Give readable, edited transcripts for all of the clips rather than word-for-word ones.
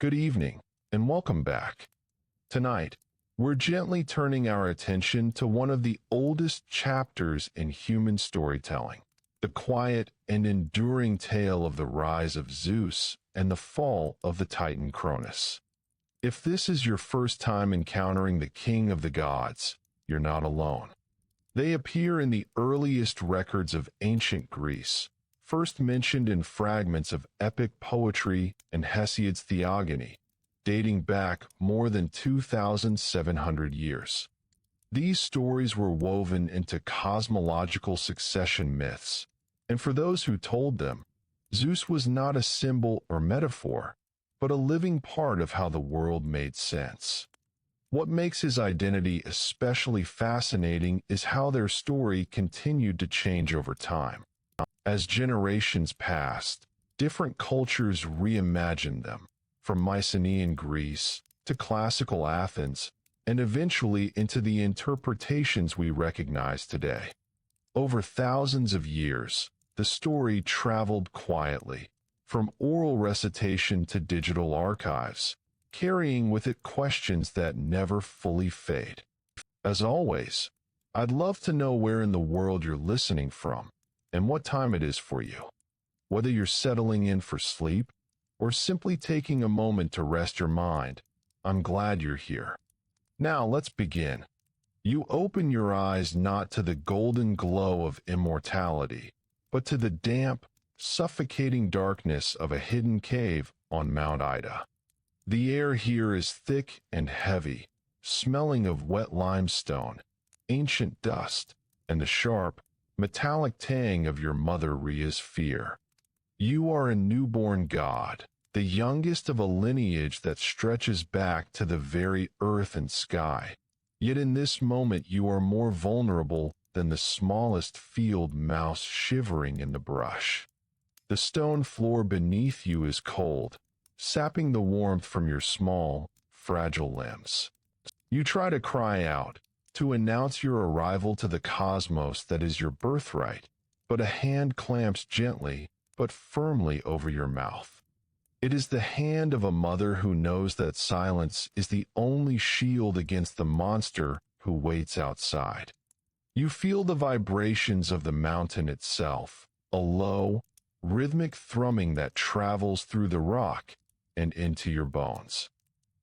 Good evening, and welcome back. Tonight, we're gently turning our attention to one of the oldest chapters in human storytelling, the quiet and enduring tale of the rise of Zeus and the fall of the Titan Cronus. If this is your first time encountering the king of the gods, you're not alone. They appear in the earliest records of ancient Greece, first mentioned in fragments of epic poetry and Hesiod's Theogony, dating back more than 2,700 years. These stories were woven into cosmological succession myths, and for those who told them, Zeus was not a symbol or metaphor, but a living part of how the world made sense. What makes his identity especially fascinating is how their story continued to change over time. As generations passed, different cultures reimagined them, from Mycenaean Greece to classical Athens, and eventually into the interpretations we recognize today. Over thousands of years, the story traveled quietly, from oral recitation to digital archives, carrying with it questions that never fully fade. As always, I'd love to know where in the world you're listening from, and what time it is for you. Whether you're settling in for sleep, or simply taking a moment to rest your mind, I'm glad you're here. Now let's begin. You open your eyes not to the golden glow of immortality, but to the damp, suffocating darkness of a hidden cave on Mount Ida. The air here is thick and heavy, smelling of wet limestone, ancient dust, and the sharp, metallic tang of your mother Rhea's fear. You are a newborn god, the youngest of a lineage that stretches back to the very earth and sky. Yet in this moment you are more vulnerable than the smallest field mouse shivering in the brush. The stone floor beneath you is cold, sapping the warmth from your small, fragile limbs. You try to cry out, to announce your arrival to the cosmos that is your birthright, but a hand clamps gently but firmly over your mouth. It is the hand of a mother who knows that silence is the only shield against the monster who waits outside. You feel the vibrations of the mountain itself, a low, rhythmic thrumming that travels through the rock and into your bones.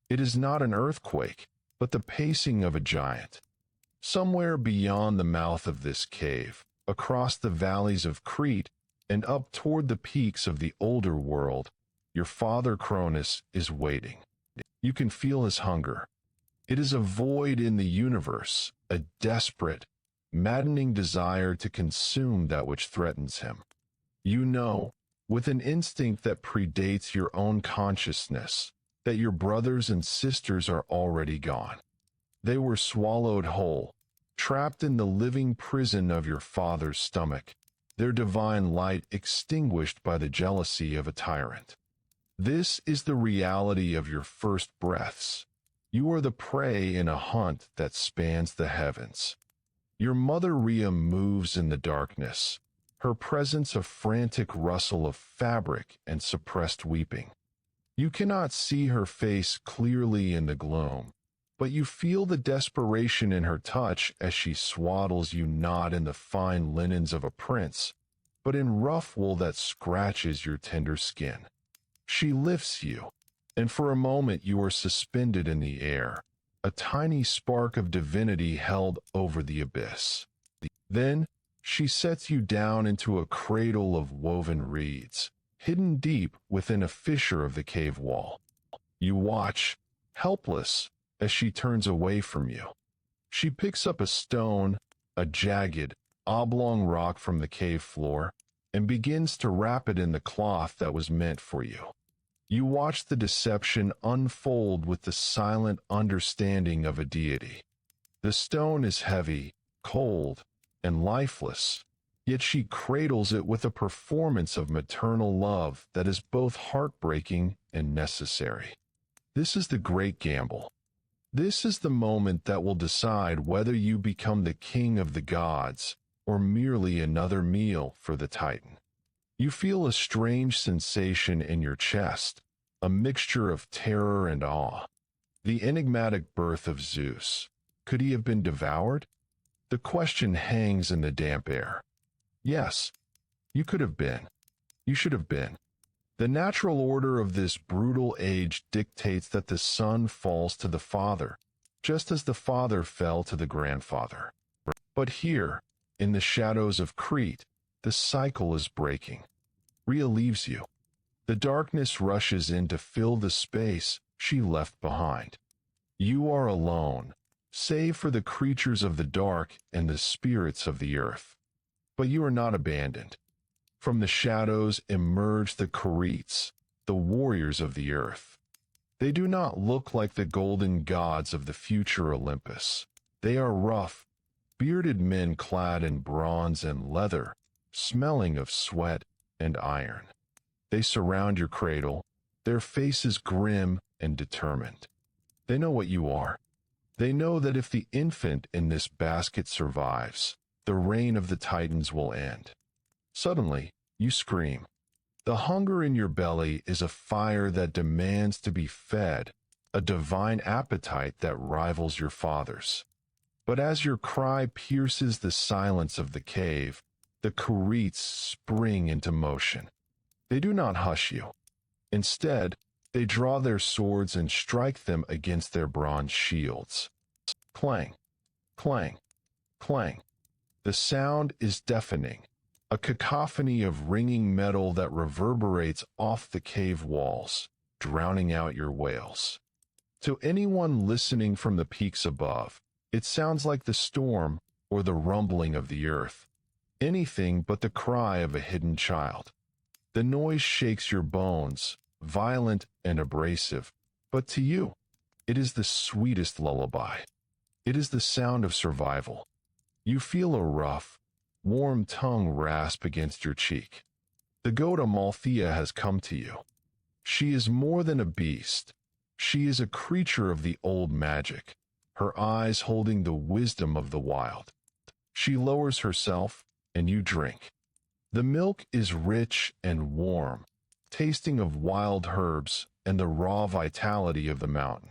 It is not an earthquake, but the pacing of a giant. Somewhere beyond the mouth of this cave, across the valleys of Crete and up toward the peaks of the older world, your father Cronus is waiting. You can feel his hunger. It is a void in the universe, a desperate, maddening desire to consume that which threatens him. You know, with an instinct that predates your own consciousness, that your brothers and sisters are already gone. They were swallowed whole, trapped in the living prison of your father's stomach, their divine light extinguished by the jealousy of a tyrant. This is the reality of your first breaths. You are the prey in a hunt that spans the heavens. Your mother Rhea moves in the darkness, her presence a frantic rustle of fabric and suppressed weeping. You cannot see her face clearly in the gloom, but you feel the desperation in her touch as she swaddles you not in the fine linens of a prince, but in rough wool that scratches your tender skin. She lifts you, and for a moment you are suspended in the air, a tiny spark of divinity held over the abyss. Then, she sets you down into a cradle of woven reeds, hidden deep within a fissure of the cave wall. You watch, helpless, as she turns away from you. She picks up a stone, a jagged, oblong rock from the cave floor, and begins to wrap it in the cloth that was meant for you. You watch the deception unfold with the silent understanding of a deity. The stone is heavy, cold, and lifeless, yet she cradles it with a performance of maternal love that is both heartbreaking and necessary. This is the great gamble. This is the moment that will decide whether you become the king of the gods or merely another meal for the Titan. You feel a strange sensation in your chest, a mixture of terror and awe. The enigmatic birth of Zeus. Could he have been devoured? The question hangs in the damp air. Yes, you could have been. You should have been. The natural order of this brutal age dictates that the son falls to the father, just as the father fell to the grandfather. But here, in the shadows of Crete, the cycle is breaking. Rhea leaves you. The darkness rushes in to fill the space she left behind. You are alone, save for the creatures of the dark and the spirits of the earth. But you are not abandoned. From the shadows emerge the Curetes, the warriors of the earth. They do not look like the golden gods of the future Olympus. They are rough, bearded men clad in bronze and leather, smelling of sweat and iron. They surround your cradle, their faces grim and determined. They know what you are. They know that if the infant in this basket survives, the reign of the Titans will end. Suddenly, you scream. The hunger in your belly is a fire that demands to be fed, a divine appetite that rivals your father's. But as your cry pierces the silence of the cave, the Curetes spring into motion. They do not hush you. Instead, they draw their swords and strike them against their bronze shields. Clang, clang, clang. The sound is deafening, a cacophony of ringing metal that reverberates off the cave walls, drowning out your wails. To anyone listening from the peaks above, it sounds like the storm or the rumbling of the earth, anything but the cry of a hidden child. The noise shakes your bones, violent and abrasive, but to you, it is the sweetest lullaby. It is the sound of survival. You feel a rough, warm tongue rasp against your cheek. The goat Amalthea has come to you. She is more than a beast. She is a creature of the old magic, her eyes holding the wisdom of the wild. She lowers herself, and you drink. The milk is rich and warm, tasting of wild herbs and the raw vitality of the mountain.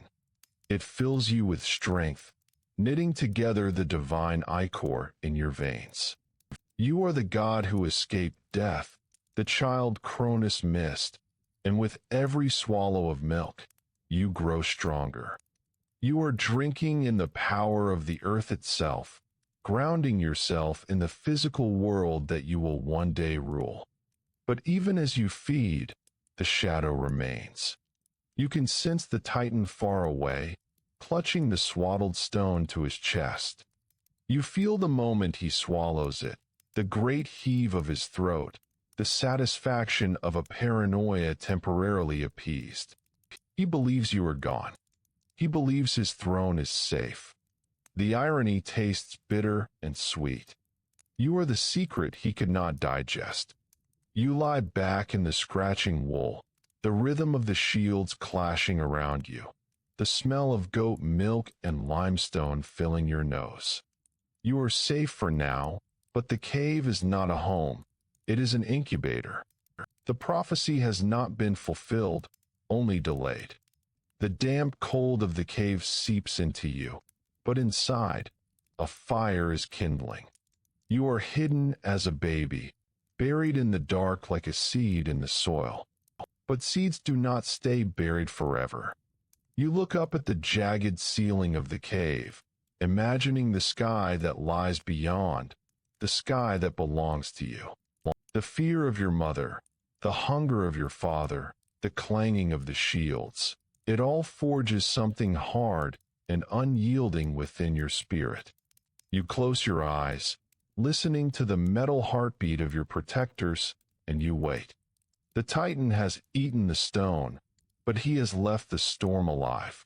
It fills you with strength, knitting together the divine ichor in your veins. You are the god who escaped death, the child Cronus missed, and with every swallow of milk, you grow stronger. You are drinking in the power of the earth itself, grounding yourself in the physical world that you will one day rule. But even as you feed, the shadow remains. You can sense the Titan far away, clutching the swaddled stone to his chest. You feel the moment he swallows it, the great heave of his throat, the satisfaction of a paranoia temporarily appeased. He believes you are gone. He believes his throne is safe. The irony tastes bitter and sweet. You are the secret he could not digest. You lie back in the scratching wool, the rhythm of the shields clashing around you, the smell of goat milk and limestone filling your nose. You are safe for now, but the cave is not a home. It is an incubator. The prophecy has not been fulfilled, only delayed. The damp cold of the cave seeps into you, but inside, a fire is kindling. You are hidden as a baby, buried in the dark like a seed in the soil. But seeds do not stay buried forever. You look up at the jagged ceiling of the cave, imagining the sky that lies beyond, the sky that belongs to you. The fear of your mother, the hunger of your father, the clanging of the shields, it all forges something hard and unyielding within your spirit. You close your eyes, listening to the metal heartbeat of your protectors, and you wait. The Titan has eaten the stone, but he has left the storm alive.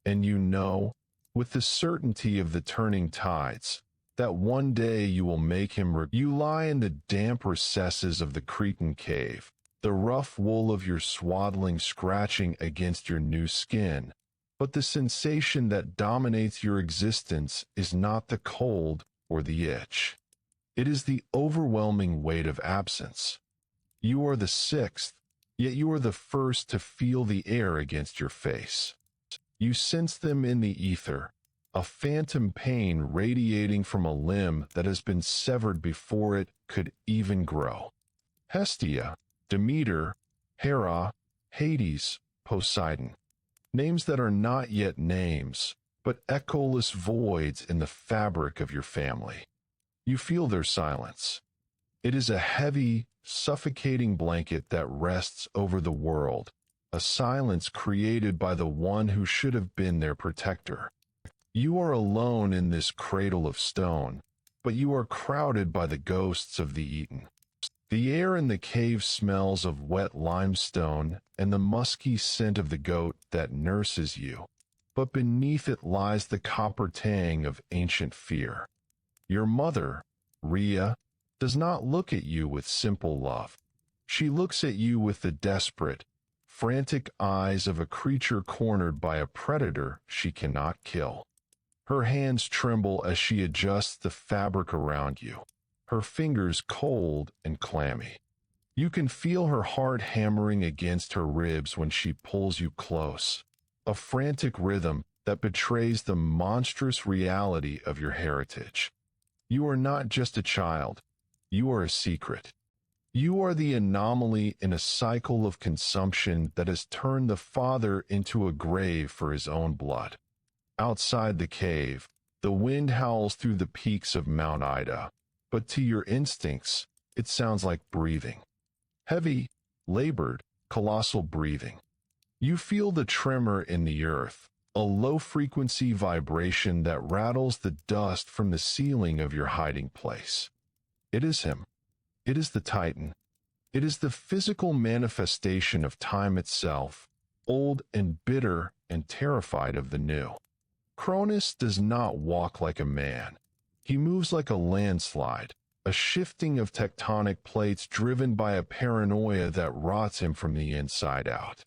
And you know, with the certainty of the turning tides, that one day you will make him You lie in the damp recesses of the Cretan cave, the rough wool of your swaddling scratching against your new skin. But the sensation that dominates your existence is not the cold or the itch. It is the overwhelming weight of absence. You are the sixth, yet you are the first to feel the air against your face. You sense them in the ether, a phantom pain radiating from a limb that has been severed before it could even grow. Hestia, Demeter, Hera, Hades, Poseidon. Names that are not yet names, but echoless voids in the fabric of your family. You feel their silence. It is a heavy, suffocating blanket that rests over the world, a silence created by the one who should have been their protector. You are alone in this cradle of stone, but you are crowded by the ghosts of the eaten. The air in the cave smells of wet limestone and the musky scent of the goat that nurses you, but beneath it lies the copper tang of ancient fear. Your mother, Rhea, does not look at you with simple love. She looks at you with the desperate, frantic eyes of a creature cornered by a predator she cannot kill. Her hands tremble as she adjusts the fabric around you, her fingers cold and clammy. You can feel her heart hammering against her ribs when she pulls you close, a frantic rhythm that betrays the monstrous reality of your heritage. You are not just a child, you are a secret. You are the anomaly in a cycle of consumption that has turned the father into a grave for his own blood. Outside the cave, the wind howls through the peaks of Mount Ida, but to your instincts, it sounds like breathing. Heavy, labored, colossal breathing. You feel the tremor in the earth, a low-frequency vibration that rattles the dust from the ceiling of your hiding place. It is him. It is the Titan. It is the physical manifestation of time itself, old and bitter and terrified of the new. Cronus does not walk like a man. He moves like a landslide, a shifting of tectonic plates driven by a paranoia that rots him from the inside out.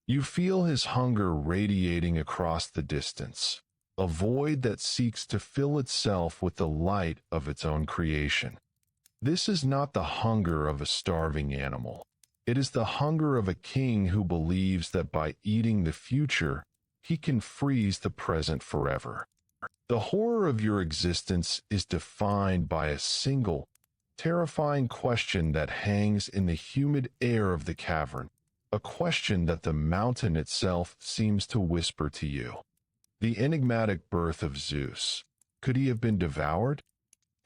You feel his hunger radiating across the distance, a void that seeks to fill itself with the light of its own creation. This is not the hunger of a starving animal. It is the hunger of a king who believes that by eating the future, he can freeze the present forever. The horror of your existence is defined by a single, terrifying question that hangs in the humid air of the cavern, a question that the mountain itself seems to whisper to you. The enigmatic birth of Zeus. Could he have been devoured?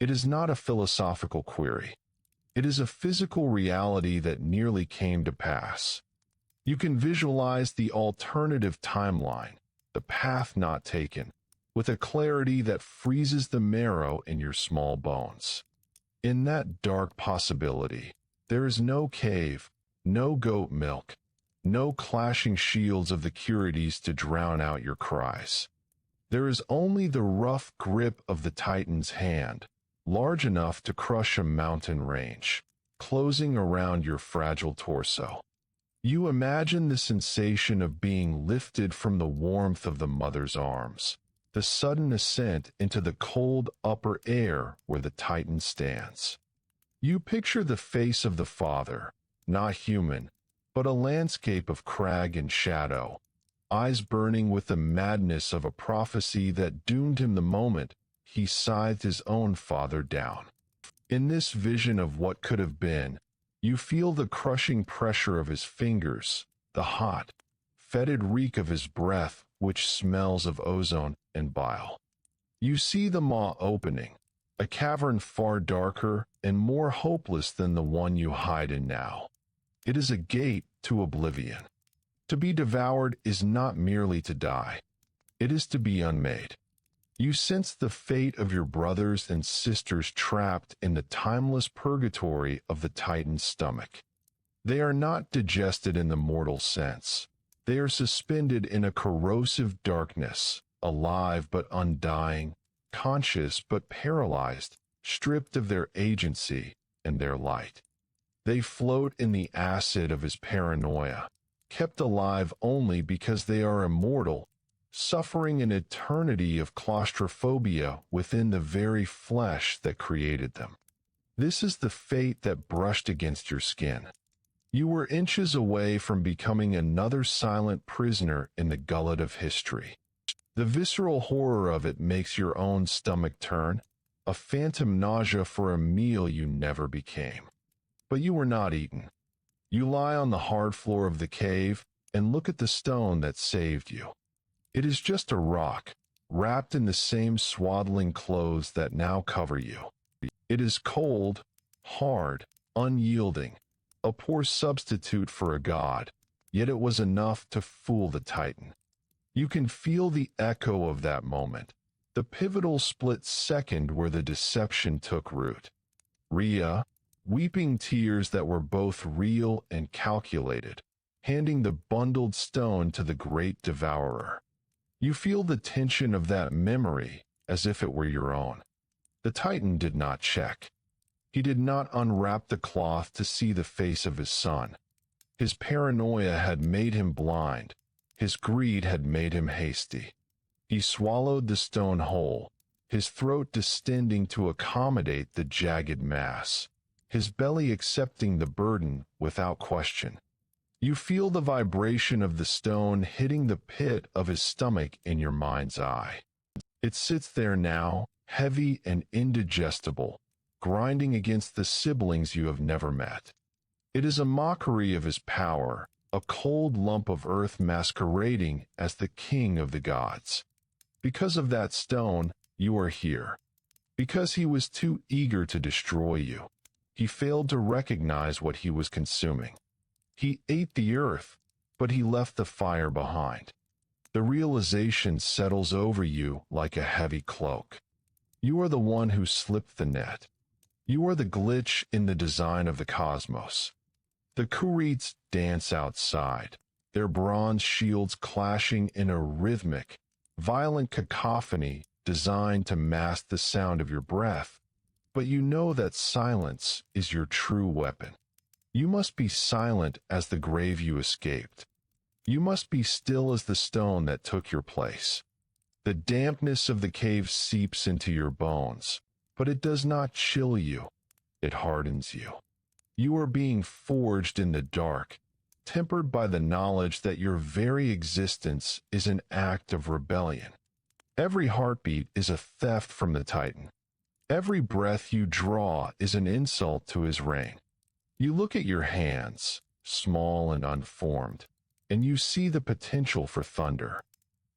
It is not a philosophical query. It is a physical reality that nearly came to pass. You can visualize the alternative timeline, the path not taken, with a clarity that freezes the marrow in your small bones. In that dark possibility, there is no cave, no goat milk, no clashing shields of the Curities to drown out your cries. There is only the rough grip of the Titan's hand, large enough to crush a mountain range, closing around your fragile torso. You imagine the sensation of being lifted from the warmth of the mother's arms, the sudden ascent into the cold upper air where the Titan stands. You picture the face of the father, not human, but a landscape of crag and shadow, eyes burning with the madness of a prophecy that doomed him the moment he scythed his own father down. In this vision of what could have been, you feel the crushing pressure of his fingers, the hot, fetid reek of his breath which smells of ozone and bile. You see the maw opening, a cavern far darker and more hopeless than the one you hide in now. It is a gate to oblivion. To be devoured is not merely to die. It is to be unmade. You sense the fate of your brothers and sisters trapped in the timeless purgatory of the Titan's stomach. They are not digested in the mortal sense. They are suspended in a corrosive darkness, alive but undying, conscious but paralyzed, stripped of their agency and their light. They float in the acid of his paranoia, kept alive only because they are immortal, suffering an eternity of claustrophobia within the very flesh that created them. This is the fate that brushed against your skin. You were inches away from becoming another silent prisoner in the gullet of history. The visceral horror of it makes your own stomach turn, a phantom nausea for a meal you never became. But you were not eaten. You lie on the hard floor of the cave and look at the stone that saved you. It is just a rock, wrapped in the same swaddling clothes that now cover you. It is cold, hard, unyielding, a poor substitute for a god, yet it was enough to fool the Titan. You can feel the echo of that moment, the pivotal split second where the deception took root. Rhea, weeping tears that were both real and calculated, handing the bundled stone to the great devourer. You feel the tension of that memory as if it were your own. The Titan did not check. He did not unwrap the cloth to see the face of his son. His paranoia had made him blind. His greed had made him hasty. He swallowed the stone whole, his throat distending to accommodate the jagged mass, his belly accepting the burden without question. You feel the vibration of the stone hitting the pit of his stomach in your mind's eye. It sits there now, heavy and indigestible, grinding against the siblings you have never met. It is a mockery of his power, a cold lump of earth masquerading as the king of the gods. Because of that stone, you are here. Because he was too eager to destroy you, he failed to recognize what he was consuming. He ate the earth, but he left the fire behind. The realization settles over you like a heavy cloak. You are the one who slipped the net. You are the glitch in the design of the cosmos. The Kurites dance outside, their bronze shields clashing in a rhythmic, violent cacophony designed to mask the sound of your breath. But you know that silence is your true weapon. You must be silent as the grave you escaped. You must be still as the stone that took your place. The dampness of the cave seeps into your bones, but it does not chill you. It hardens you. You are being forged in the dark, tempered by the knowledge that your very existence is an act of rebellion. Every heartbeat is a theft from the Titan. Every breath you draw is an insult to his reign. You look at your hands, small and unformed, and you see the potential for thunder.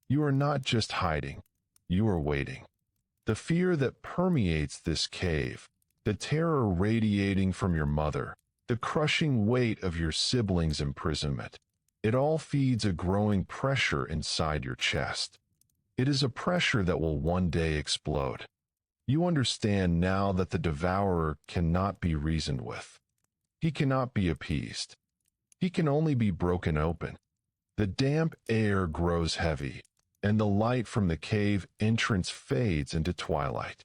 You are not just hiding, you are waiting. The fear that permeates this cave, the terror radiating from your mother, the crushing weight of your siblings' imprisonment, it all feeds a growing pressure inside your chest. It is a pressure that will one day explode. You understand now that the devourer cannot be reasoned with. He cannot be appeased. He can only be broken open. The damp air grows heavy, and the light from the cave entrance fades into twilight.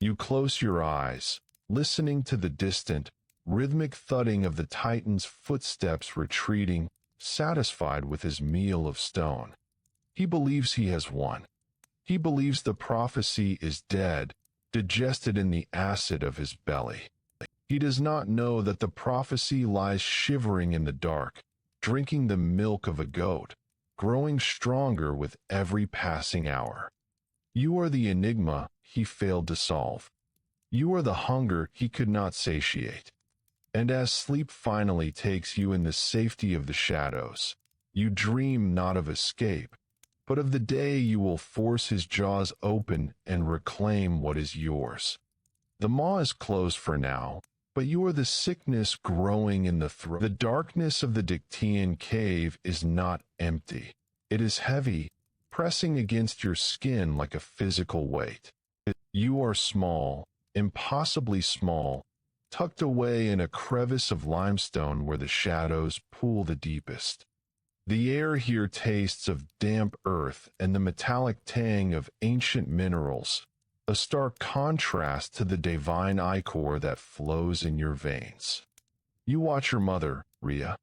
You close your eyes, listening to the distant, rhythmic thudding of the Titan's footsteps retreating, satisfied with his meal of stone. He believes he has won. He believes the prophecy is dead, digested in the acid of his belly. He does not know that the prophecy lies shivering in the dark, drinking the milk of a goat, growing stronger with every passing hour. You are the enigma he failed to solve. You are the hunger he could not satiate. And as sleep finally takes you in the safety of the shadows, you dream not of escape, but of the day you will force his jaws open and reclaim what is yours. The maw is closed for now, but you are the sickness growing in the throat. The darkness of the Dictaean cave is not empty. It is heavy, pressing against your skin like a physical weight. You are small, impossibly small, tucked away in a crevice of limestone where the shadows pool the deepest. The air here tastes of damp earth and the metallic tang of ancient minerals, a stark contrast to the divine ichor that flows in your veins. You watch your mother, Rhea.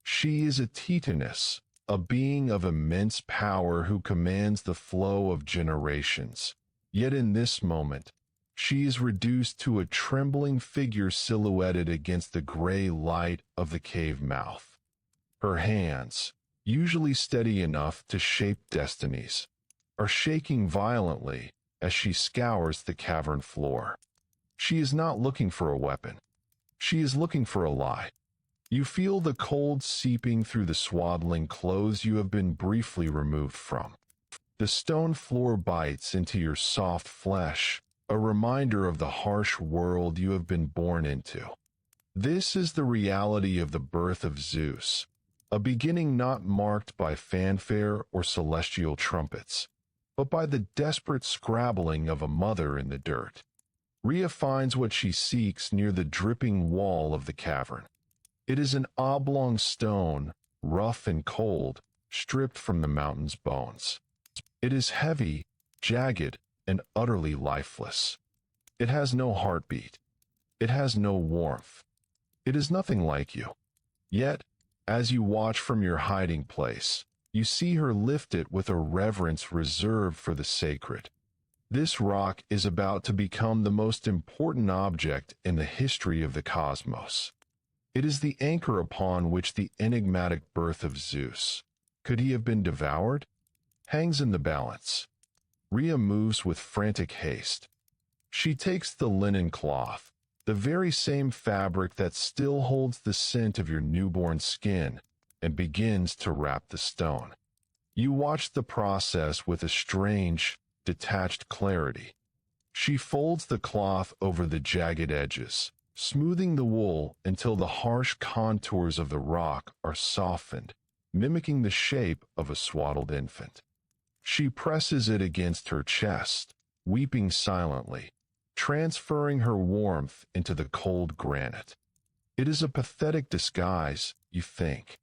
She is a titaness, a being of immense power who commands the flow of generations. Yet in this moment, She is reduced to a trembling figure silhouetted against the gray light of the cave mouth. Her hands, usually steady enough to shape destinies, are shaking violently as she scours the cavern floor. She is not looking for a weapon. She is looking for a lie. You feel the cold seeping through the swaddling clothes you have been briefly removed from. The stone floor bites into your soft flesh, a reminder of the harsh world you have been born into. This is the reality of the birth of Zeus, a beginning not marked by fanfare or celestial trumpets, but by the desperate scrabbling of a mother in the dirt. Rhea finds what she seeks near the dripping wall of the cavern. It is an oblong stone, rough and cold, stripped from the mountain's bones. It is heavy, jagged, and utterly lifeless. It has no heartbeat. It has no warmth. It is nothing like you. Yet, as you watch from your hiding place, you see her lift it with a reverence reserved for the sacred. This rock is about to become the most important object in the history of the cosmos. It is the anchor upon which the enigmatic birth of Zeus, could he have been devoured, hangs in the balance. Rhea moves with frantic haste. She takes the linen cloth, the very same fabric that still holds the scent of your newborn skin, and begins to wrap the stone. You watch the process with a strange, detached clarity. She folds the cloth over the jagged edges, smoothing the wool until the harsh contours of the rock are softened, mimicking the shape of a swaddled infant. She presses it against her chest, weeping silently, transferring her warmth into the cold granite. It is a pathetic disguise, you think.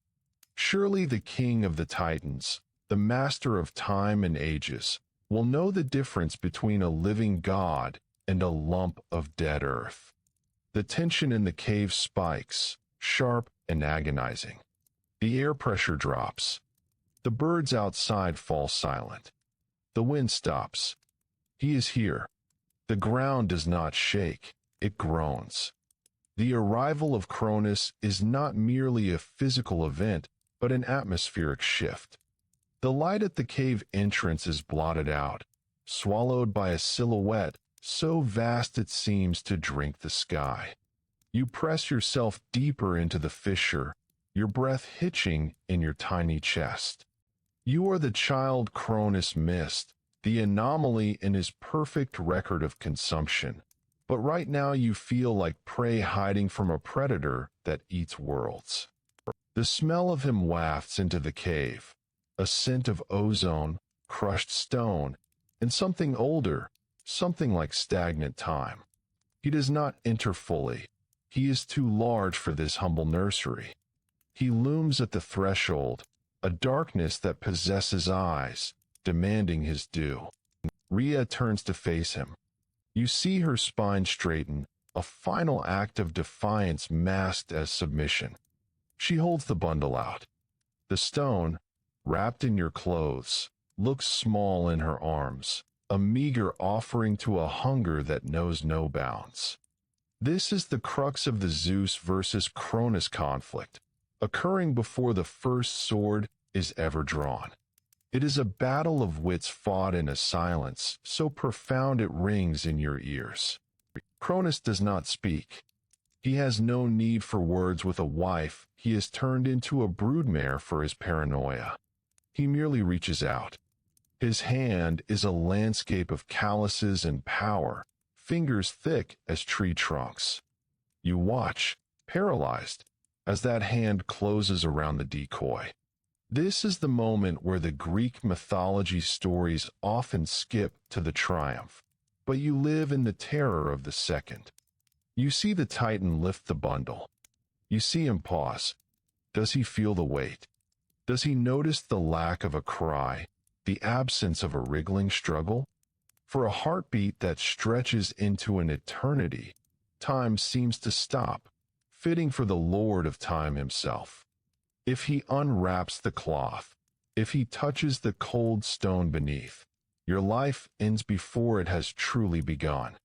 Surely the king of the Titans, the master of time and ages, will know the difference between a living god and a lump of dead earth. The tension in the cave spikes, sharp and agonizing. The air pressure drops. The birds outside fall silent. The wind stops. He is here. The ground does not shake, it groans. The arrival of Cronus is not merely a physical event, but an atmospheric shift. The light at the cave entrance is blotted out, swallowed by a silhouette so vast it seems to drink the sky. You press yourself deeper into the fissure, your breath hitching in your tiny chest. You are the child Cronus missed, the anomaly in his perfect record of consumption. But right now you feel like prey hiding from a predator that eats worlds. The smell of him wafts into the cave, a scent of ozone, crushed stone, and something older, something like stagnant time. He does not enter fully. He is too large for this humble nursery. He looms at the threshold, a darkness that possesses eyes, demanding his due. Rhea turns to face him. You see her spine straighten, a final act of defiance masked as submission. She holds the bundle out. The stone, wrapped in your clothes, looks small in her arms, a meager offering to a hunger that knows no bounds. This is the crux of the Zeus versus Cronus conflict, occurring before the first sword is ever drawn. It is a battle of wits fought in a silence so profound it rings in your ears. Cronus does not speak. He has no need for words with a wife he has turned into a broodmare for his paranoia. He merely reaches out. His hand is a landscape of calluses and power, fingers thick as tree trunks. You watch, paralyzed, as that hand closes around the decoy. This is the moment where the Greek mythology stories often skip to the triumph, but you live in the terror of the second. You see the Titan lift the bundle. You see him pause. Does he feel the weight? Does he notice the lack of a cry, the absence of a wriggling struggle? For a heartbeat that stretches into an eternity, time seems to stop, fitting for the Lord of Time himself. If he unwraps the cloth, if he touches the cold stone beneath, your life ends before it has truly begun.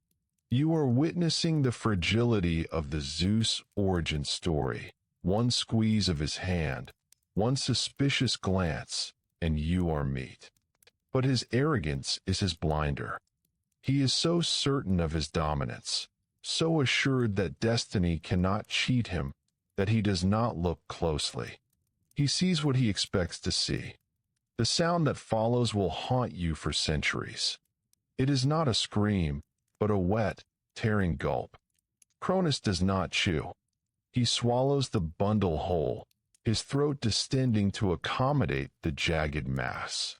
You are witnessing the fragility of the Zeus origin story. One squeeze of his hand, one suspicious glance, and you are meat. But his arrogance is his blinder. He is so certain of his dominance, so assured that destiny cannot cheat him, that he does not look closely. He sees what he expects to see. The sound that follows will haunt you for centuries. It is not a scream, but a wet, tearing gulp. Cronus does not chew. He swallows the bundle whole, his throat distending to accommodate the jagged mass.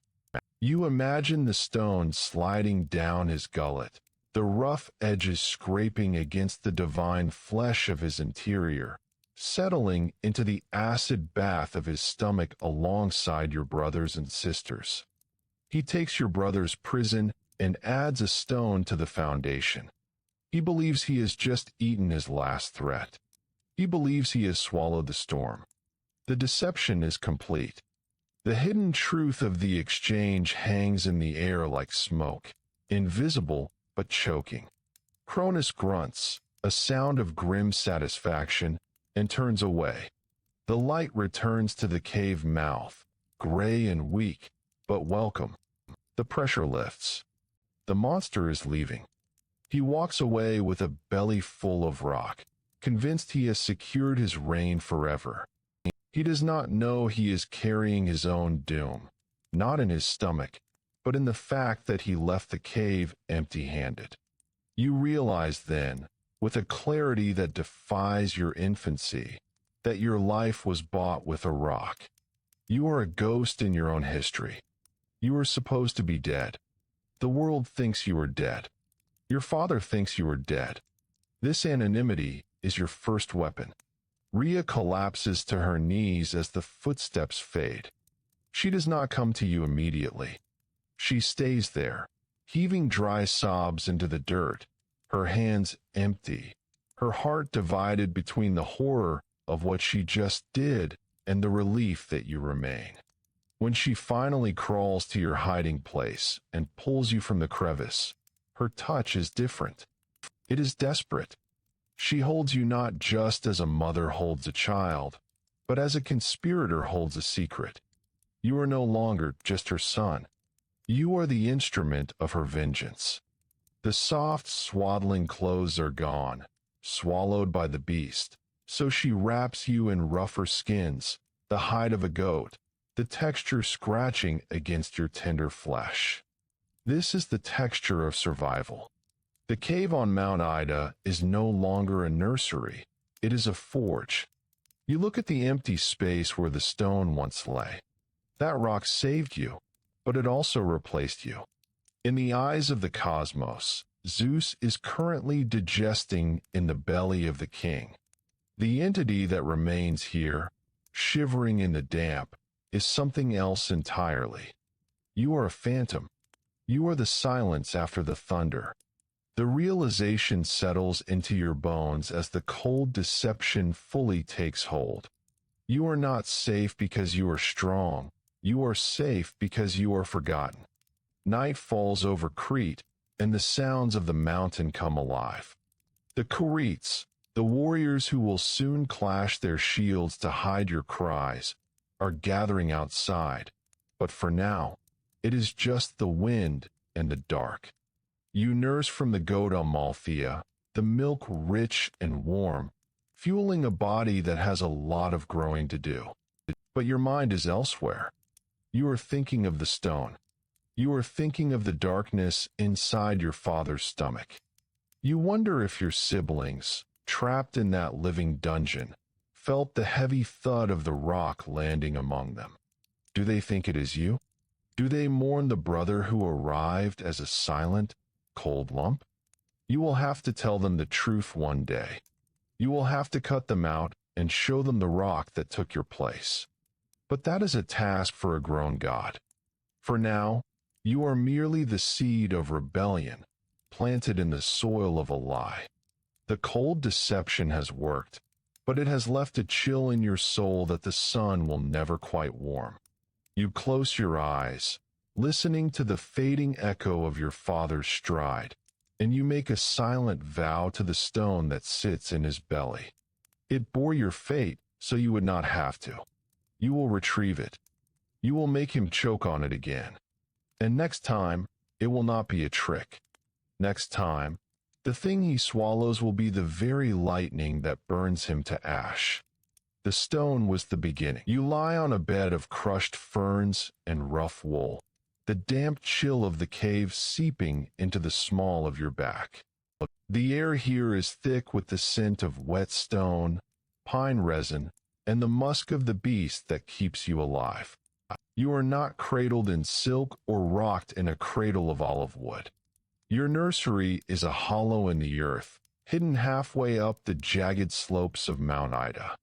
You imagine the stone sliding down his gullet, the rough edges scraping against the divine flesh of his interior, settling into the acid bath of his stomach alongside your brothers and sisters. He takes your brother's prison and adds a stone to the foundation. He believes he has just eaten his last threat. He believes he has swallowed the storm. The deception is complete. The hidden truth of the exchange hangs in the air like smoke, invisible but choking. Cronus grunts, a sound of grim satisfaction, and turns away. The light returns to the cave mouth, gray and weak, but welcome. The pressure lifts. The monster is leaving. He walks away with a belly full of rock, convinced he has secured his reign forever. He does not know he is carrying his own doom, not in his stomach, but in the fact that he left the cave empty-handed. You realize then, with a clarity that defies your infancy, that your life was bought with a rock. You are a ghost in your own history. You are supposed to be dead. The world thinks you are dead. Your father thinks you are dead. This anonymity is your first weapon. Rhea collapses to her knees as the footsteps fade. She does not come to you immediately. She stays there, heaving dry sobs into the dirt, her hands empty, her heart divided between the horror of what she just did and the relief that you remain. When she finally crawls to your hiding place and pulls you from the crevice, her touch is different. It is desperate. She holds you not just as a mother holds a child, but as a conspirator holds a secret. You are no longer just her son. You are the instrument of her vengeance. The soft, swaddling clothes are gone, swallowed by the beast, so she wraps you in rougher skins, the hide of a goat, the texture scratching against your tender flesh. This is the texture of survival. The cave on Mount Ida is no longer a nursery. It is a forge. You look at the empty space where the stone once lay. That rock saved you, but it also replaced you. In the eyes of the cosmos, Zeus is currently digesting in the belly of the king. The entity that remains here, shivering in the damp, is something else entirely. You are a phantom. You are the silence after the thunder. The realization settles into your bones as the cold deception fully takes hold. You are not safe because you are strong. You are safe because you are forgotten. Night falls over Crete, and the sounds of the mountain come alive. The Curetes, the warriors who will soon clash their shields to hide your cries, are gathering outside, but for now, it is just the wind and the dark. You nurse from the goat Amalthea, the milk rich and warm, fueling a body that has a lot of growing to do. But your mind is elsewhere. You are thinking of the stone. You are thinking of the darkness inside your father's stomach. You wonder if your siblings, trapped in that living dungeon, felt the heavy thud of the rock landing among them. Do they think it is you? Do they mourn the brother who arrived as a silent, cold lump? You will have to tell them the truth one day. You will have to cut them out and show them the rock that took your place. But that is a task for a grown god. For now, you are merely the seed of rebellion, planted in the soil of a lie. The cold deception has worked, but it has left a chill in your soul that the sun will never quite warm. You close your eyes, listening to the fading echo of your father's stride, and you make a silent vow to the stone that sits in his belly. It bore your fate, so you would not have to. You will retrieve it. You will make him choke on it again. And next time, it will not be a trick. Next time, the thing he swallows will be the very lightning that burns him to ash. The stone was the beginning. You lie on a bed of crushed ferns and rough wool, the damp chill of the cave seeping into the small of your back. The air here is thick with the scent of wet stone, pine resin, and the musk of the beast that keeps you alive. You are not cradled in silk or rocked in a cradle of olive wood. Your nursery is a hollow in the earth, hidden halfway up the jagged slopes of Mount Ida.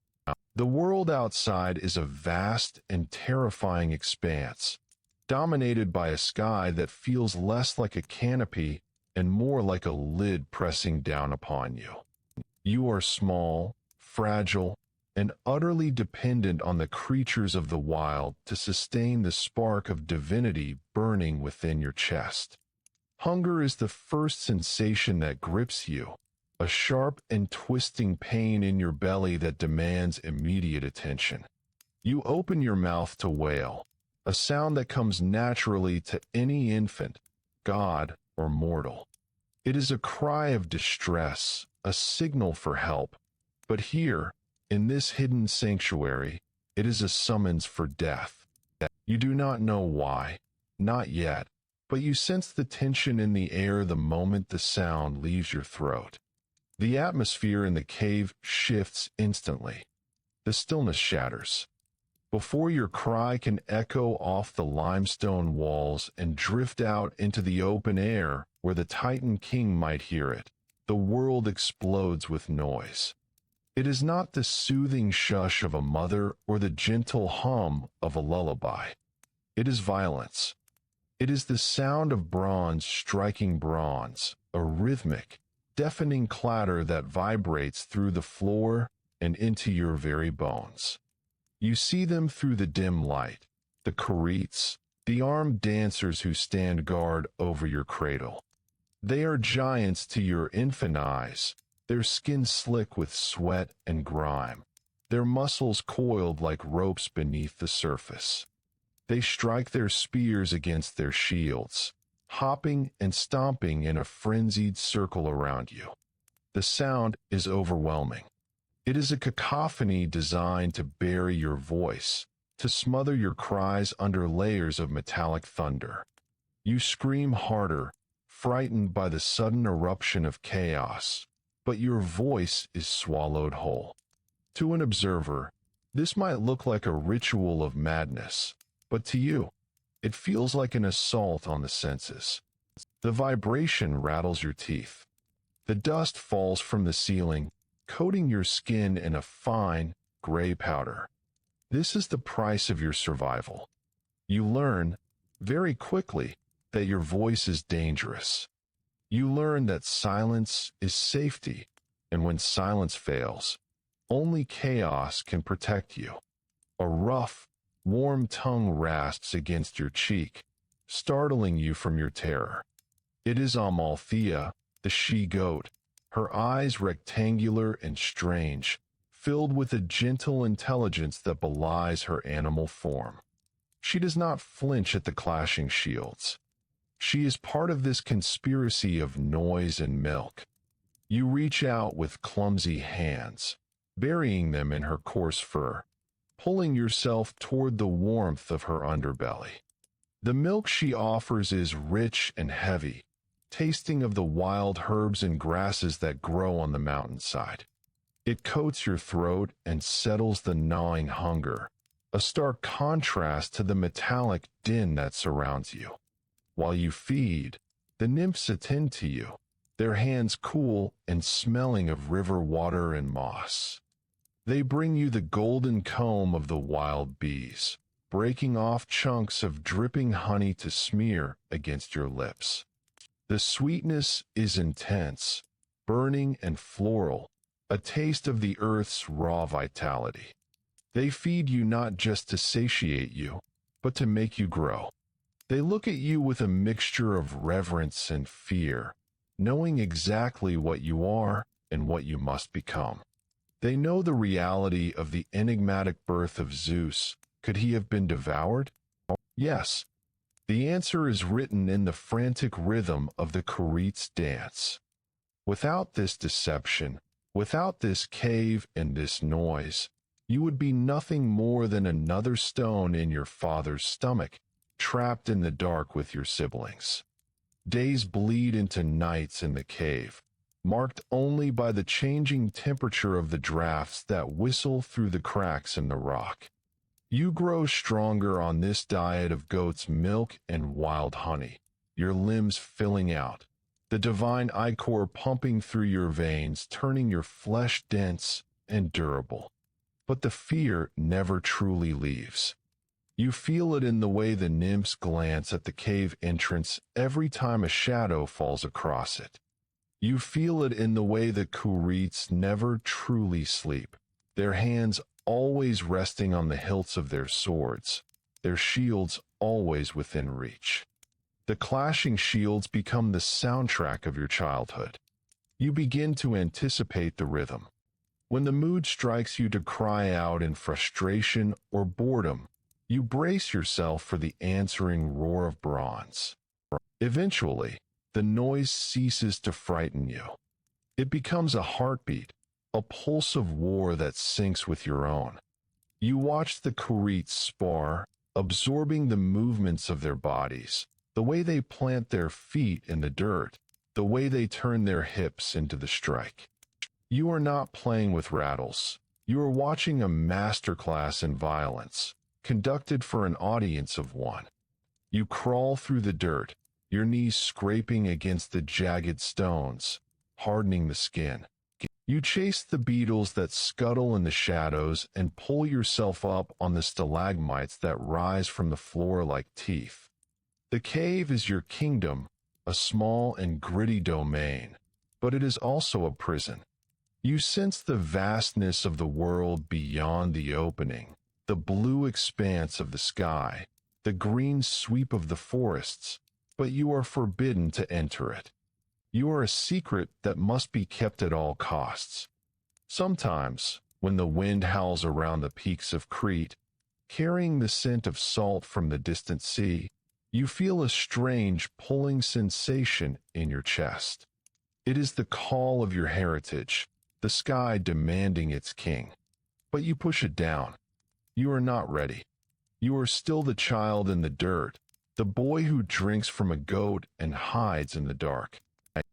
The world outside is a vast and terrifying expanse, dominated by a sky that feels less like a canopy and more like a lid pressing down upon you. You are small, fragile, and utterly dependent on the creatures of the wild to sustain the spark of divinity burning within your chest. Hunger is the first sensation that grips you, a sharp and twisting pain in your belly that demands immediate attention. You open your mouth to wail, a sound that comes naturally to any infant, god, or mortal. It is a cry of distress, a signal for help, but here, in this hidden sanctuary, it is a summons for death. You do not know why, not yet, but you sense the tension in the air the moment the sound leaves your throat. The atmosphere in the cave shifts instantly. The stillness shatters. Before your cry can echo off the limestone walls and drift out into the open air where the Titan King might hear it, the world explodes with noise. It is not the soothing shush of a mother or the gentle hum of a lullaby. It is violence. It is the sound of bronze striking bronze, a rhythmic, deafening clatter that vibrates through the floor and into your very bones. You see them through the dim light, the Careets, the armed dancers who stand guard over your cradle. They are giants to your infant eyes, their skin slick with sweat and grime, their muscles coiled like ropes beneath the surface. They strike their spears against their shields, hopping and stomping in a frenzied circle around you. The sound is overwhelming. It is a cacophony designed to bury your voice, to smother your cries under layers of metallic thunder. You scream harder, frightened by the sudden eruption of chaos, but your voice is swallowed whole. To an observer, this might look like a ritual of madness, but to you, it feels like an assault on the senses. The vibration rattles your teeth. The dust falls from the ceiling, coating your skin in a fine, gray powder. This is the price of your survival. You learn, very quickly, that your voice is dangerous. You learn that silence is safety, and when silence fails, only chaos can protect you. A rough, warm tongue rasps against your cheek, startling you from your terror. It is Amalthea, the she-goat, her eyes rectangular and strange, filled with a gentle intelligence that belies her animal form. She does not flinch at the clashing shields. She is part of this conspiracy of noise and milk. You reach out with clumsy hands, burying them in her coarse fur, pulling yourself toward the warmth of her underbelly. The milk she offers is rich and heavy, tasting of the wild herbs and grasses that grow on the mountainside. It coats your throat and settles the gnawing hunger, a stark contrast to the metallic din that surrounds you. While you feed, the nymphs attend to you, their hands cool and smelling of river water and moss. They bring you the golden comb of the wild bees, breaking off chunks of dripping honey to smear against your lips. The sweetness is intense, burning and floral, a taste of the earth's raw vitality. They feed you not just to satiate you, but to make you grow. They look at you with a mixture of reverence and fear, knowing exactly what you are and what you must become. They know the reality of the enigmatic birth of Zeus. Could he have been devoured? Yes. The answer is written in the frantic rhythm of the Curete's dance. Without this deception, without this cave and this noise, you would be nothing more than another stone in your father's stomach, trapped in the dark with your siblings. Days bleed into nights in the cave, marked only by the changing temperature of the drafts that whistle through the cracks in the rock. You grow stronger on this diet of goat's milk and wild honey, your limbs filling out, the divine ichor pumping through your veins, turning your flesh dense and durable. But the fear never truly leaves. You feel it in the way the nymphs glance at the cave entrance every time a shadow falls across it. You feel it in the way the Curetes never truly sleep, their hands always resting on the hilts of their swords, their shields always within reach. The clashing shields become the soundtrack of your childhood. You begin to anticipate the rhythm. When the mood strikes you to cry out in frustration or boredom, you brace yourself for the answering roar of bronze. Eventually, the noise ceases to frighten you. It becomes a heartbeat, a pulse of war that syncs with your own. You watch the Curetes spar, absorbing the movements of their bodies, the way they plant their feet in the dirt, the way they turn their hips into the strike. You are not playing with rattles. You are watching a masterclass in violence, conducted for an audience of one. You crawl through the dirt, your knees scraping against the jagged stones, hardening the skin. You chase the beetles that scuttle in the shadows and pull yourself up on the stalagmites that rise from the floor like teeth. The cave is your kingdom, a small and gritty domain, but it is also a prison. You sense the vastness of the world beyond the opening, the blue expanse of the sky, the green sweep of the forests, but you are forbidden to enter it. You are a secret that must be kept at all costs. Sometimes, when the wind howls around the peaks of Crete, carrying the scent of salt from the distant sea, you feel a strange pulling sensation in your chest. It is the call of your heritage, the sky demanding its king. But you push it down. You are not ready. You are still the child in the dirt, the boy who drinks from a goat and hides in the dark.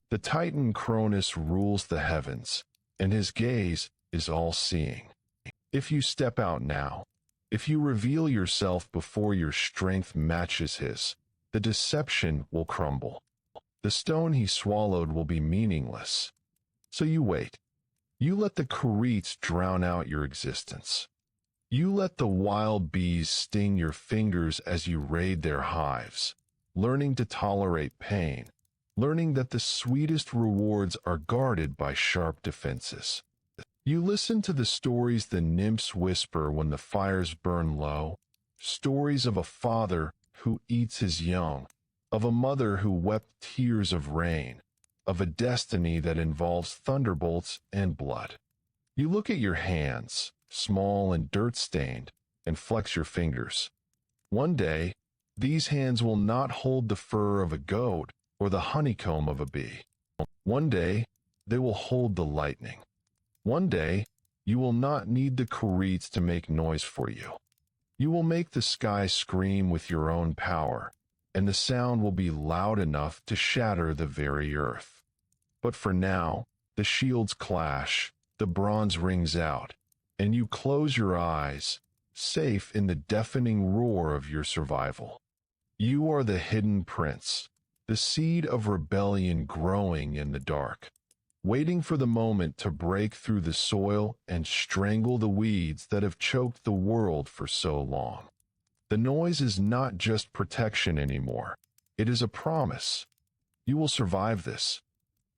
The Titan Cronus rules the heavens, and his gaze is all-seeing. If you step out now, if you reveal yourself before your strength matches his, the deception will crumble. The stone he swallowed will be meaningless. So you wait. You let the Curetes drown out your existence. You let the wild bees sting your fingers as you raid their hives, learning to tolerate pain, learning that the sweetest rewards are guarded by sharp defenses. You listen to the stories the nymphs whisper when the fires burn low, stories of a father who eats his young, of a mother who wept tears of rain, of a destiny that involves thunderbolts and blood. You look at your hands, small and dirt-stained, and flex your fingers. One day, these hands will not hold the fur of a goat or the honeycomb of a bee. One day, they will hold the lightning. One day, you will not need the Curetes to make noise for you. You will make the sky scream with your own power, and the sound will be loud enough to shatter the very earth. But for now, the shields clash, the bronze rings out, and you close your eyes, safe in the deafening roar of your survival. You are the hidden prince, the seed of rebellion growing in the dark, waiting for the moment to break through the soil and strangle the weeds that have choked the world for so long. The noise is not just protection anymore. It is a promise. You will survive this,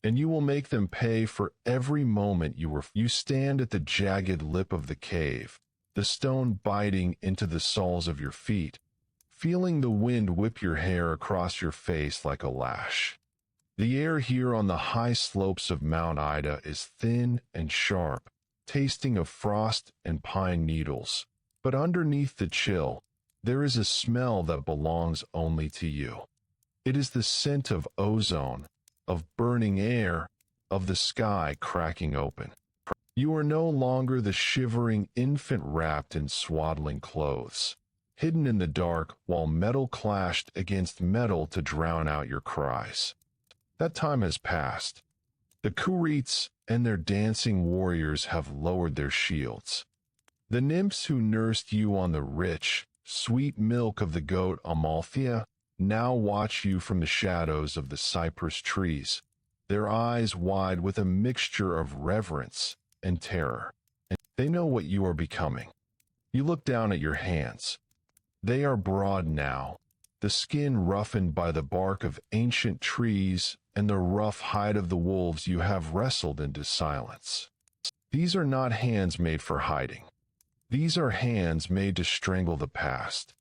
and you will make them pay for every moment you stand at the jagged lip of the cave, the stone biting into the soles of your feet, feeling the wind whip your hair across your face like a lash. The air here on the high slopes of Mount Ida is thin and sharp, tasting of frost and pine needles. But underneath the chill, there is a smell that belongs only to you. It is the scent of ozone, of burning air, of the sky cracking open. You are no longer the shivering infant wrapped in swaddling clothes, hidden in the dark while metal clashed against metal to drown out your cries. That time has passed. The Kurites and their dancing warriors have lowered their shields. The nymphs who nursed you on the rich, sweet milk of the goat Amalthea now watch you from the shadows of the cypress trees, their eyes wide with a mixture of reverence and terror. And they know what you are becoming. You look down at your hands. They are broad now, the skin roughened by the bark of ancient trees and the rough hide of the wolves you have wrestled into silence. These are not hands made for hiding. These are hands made to strangle the past.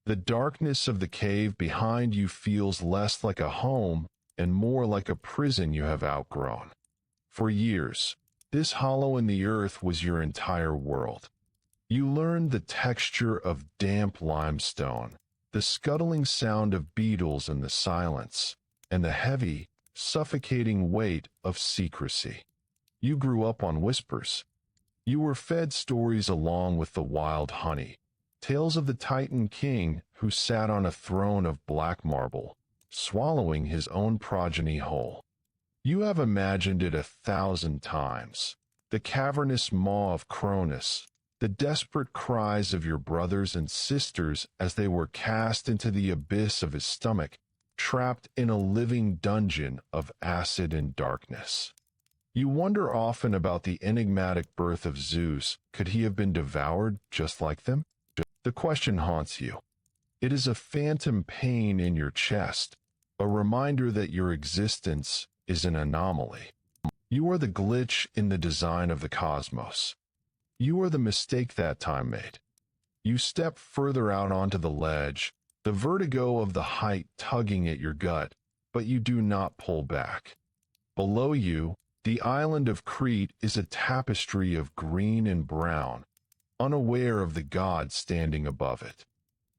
The darkness of the cave behind you feels less like a home and more like a prison you have outgrown. For years, this hollow in the earth was your entire world. You learned the texture of damp limestone, the scuttling sound of beetles in the silence, and the heavy, suffocating weight of secrecy. You grew up on whispers. You were fed stories along with the wild honey, tales of the Titan king who sat on a throne of black marble, swallowing his own progeny whole. You have imagined it 1,000 times, the cavernous maw of Cronus, the desperate cries of your brothers and sisters as they were cast into the abyss of his stomach, trapped in a living dungeon of acid and darkness. You wonder often about the enigmatic birth of Zeus. Could he have been devoured just like them? The question haunts you. It is a phantom pain in your chest, a reminder that your existence is an anomaly. You are the glitch in the design of the cosmos. You are the mistake that time made. You step further out onto the ledge, the vertigo of the height tugging at your gut, but you do not pull back. Below you, the island of Crete is a tapestry of green and brown, unaware of the god standing above it.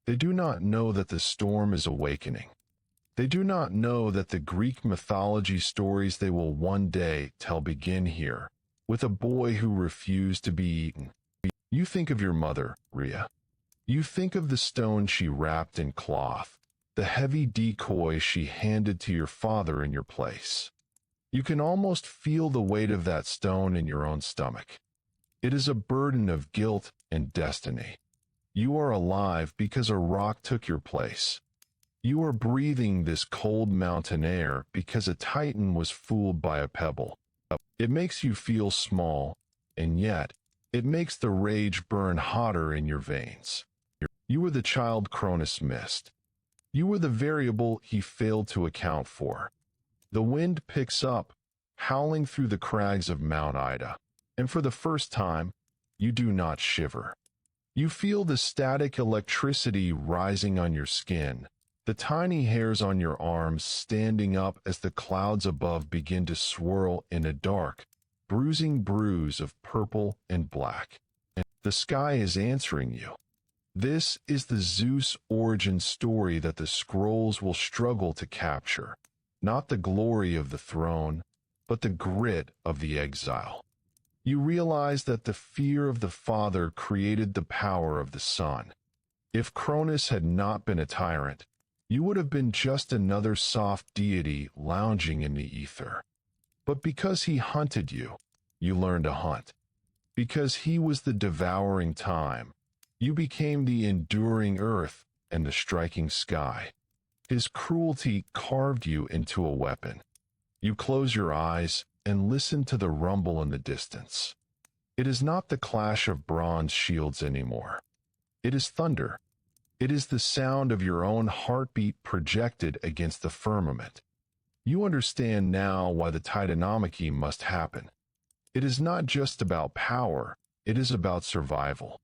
They do not know that the storm is awakening. They do not know that the Greek mythology stories they will one day tell begin here, with a boy who refused to be eaten. You think of your mother, Rhea. You think of the stone she wrapped in cloth, the heavy decoy she handed to your father in your place. You can almost feel the weight of that stone in your own stomach. It is a burden of guilt and destiny. You are alive because a rock took your place. You are breathing this cold mountain air because a titan was fooled by a pebble. It makes you feel small, and yet it makes the rage burn hotter in your veins. You were the child Cronus missed. You were the variable he failed to account for. The wind picks up, howling through the crags of Mount Ida, and for the first time, you do not shiver. You feel the static electricity rising on your skin, the tiny hairs on your arms standing up as the clouds above begin to swirl in a dark, bruising bruise of purple and black. And the sky is answering you. This is the Zeus origin story that the scrolls will struggle to capture, not the glory of the throne, but the grit of the exile. You realize that the fear of the father created the power of the son. If Cronus had not been a tyrant, you would have been just another soft deity lounging in the ether. But because he hunted you, you learned to hunt. Because he was the devouring time, you became the enduring earth and the striking sky. His cruelty carved you into a weapon. You close your eyes and listen to the rumble in the distance. It is not the clash of bronze shields anymore. It is thunder. It is the sound of your own heartbeat projected against the firmament. You understand now why the Titanomachy must happen. It is not just about power, it is about survival.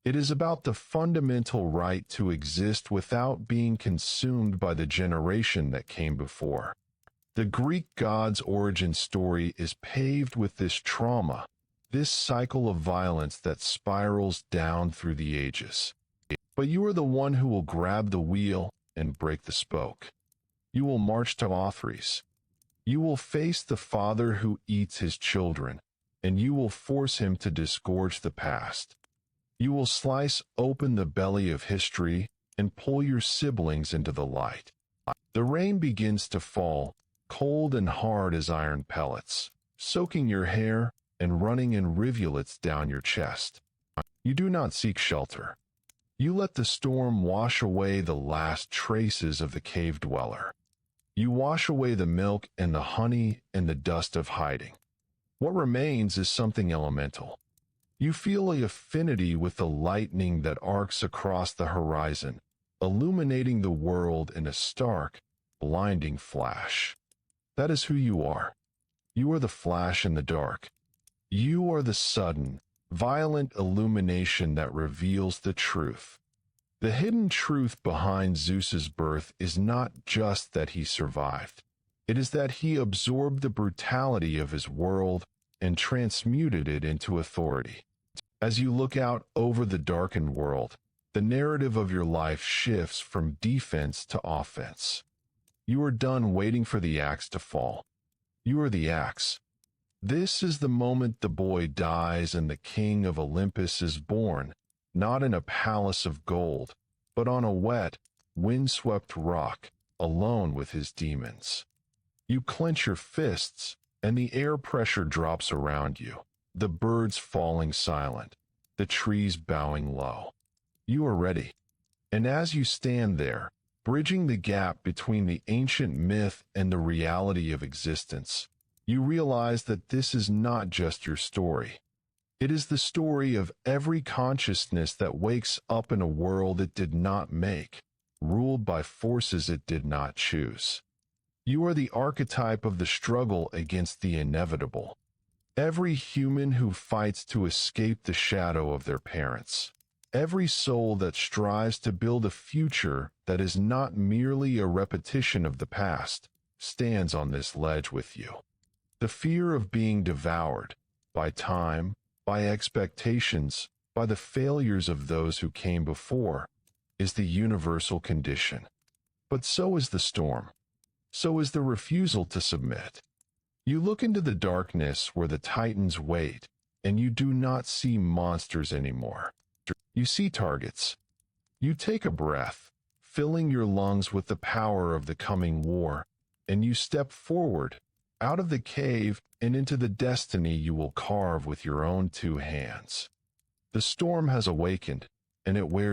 It is about the fundamental right to exist without being consumed by the generation that came before. The Greek god's origin story is paved with this trauma, this cycle of violence that spirals down through the ages. But you are the one who will grab the wheel and break the spoke. You will march to Othries. You will face the father who eats his children, and you will force him to disgorge the past. You will slice open the belly of history and pull your siblings into the light. The rain begins to fall, cold and hard as iron pellets, soaking your hair and running in rivulets down your chest. You do not seek shelter. You let the storm wash away the last traces of the cave dweller. You wash away the milk and the honey and the dust of hiding. What remains is something elemental. You feel an affinity with the lightning that arcs across the horizon, illuminating the world in a stark, blinding flash. That is who you are. You are the flash in the dark. You are the sudden, violent illumination that reveals the truth. The hidden truth behind Zeus's birth is not just that he survived. It is that he absorbed the brutality of his world and transmuted it into authority. As you look out over the darkened world, the narrative of your life shifts from defense to offense. You are done waiting for the axe to fall. You are the axe. This is the moment the boy dies and the king of Olympus is born, not in a palace of gold, but on a wet, windswept rock, alone with his demons. You clench your fists, and the air pressure drops around you, the birds falling silent, the trees bowing low. You are ready. And as you stand there, bridging the gap between the ancient myth and the reality of existence, you realize that this is not just your story. It is the story of every consciousness that wakes up in a world it did not make, ruled by forces it did not choose. You are the archetype of the struggle against the inevitable. Every human who fights to escape the shadow of their parents. Every soul that strives to build a future that is not merely a repetition of the past stands on this ledge with you. The fear of being devoured by time, by expectations, by the failures of those who came before, is the universal condition. But so is the storm. So is the refusal to submit. You look into the darkness where the titans wait, and you do not see monsters anymore. You see targets. You take a breath, filling your lungs with the power of the coming war, and you step forward, out of the cave and into the destiny you will carve with your own two hands. The storm has awakened, and it wears